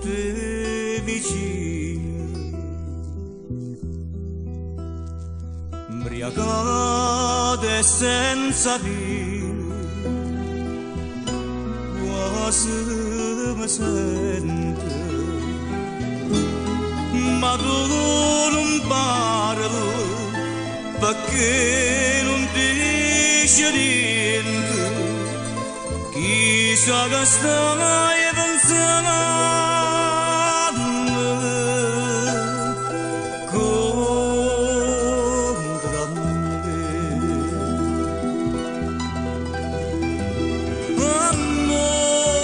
te vicino, embriagate senza vino, quasi mi sento, ma tu non parli perché non dici niente. Chissà che stai pensando contro me. Amore,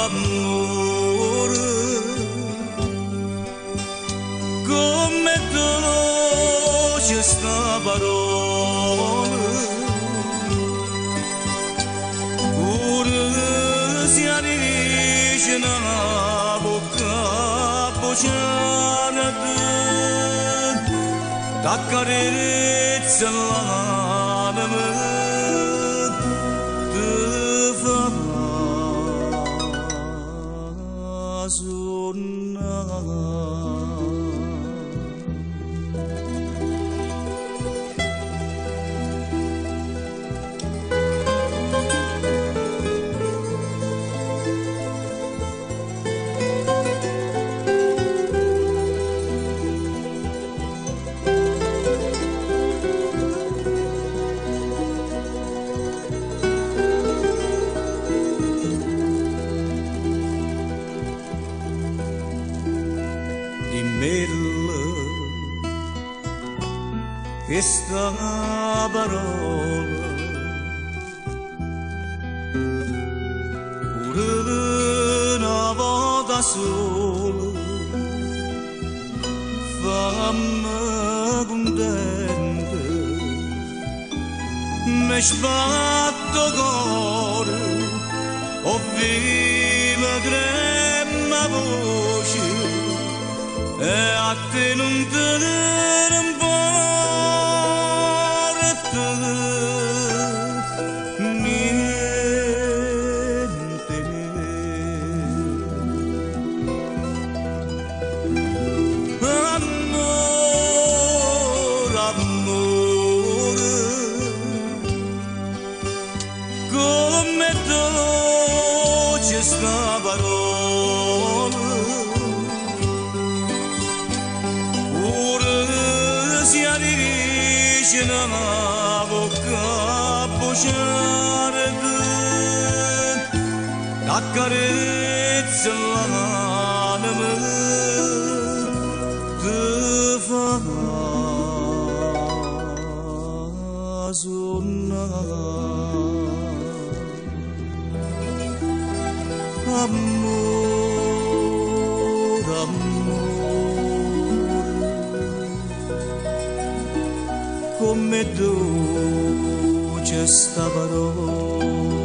amore, come dolce sta parola. Na boca bocciata, t'accarezza l'anima, ti fa suonare. Dimmelo questa parola, pure una volta sola, fammi contenta, mi sbatto cuore, ho viva trema voce. E a te non te ne importa niente. Amore, amore, come dolce sta parola. Na boca bocciata, t'accarezza l'anima, ti fa suonare. Amore, amore, come dolce sta parola.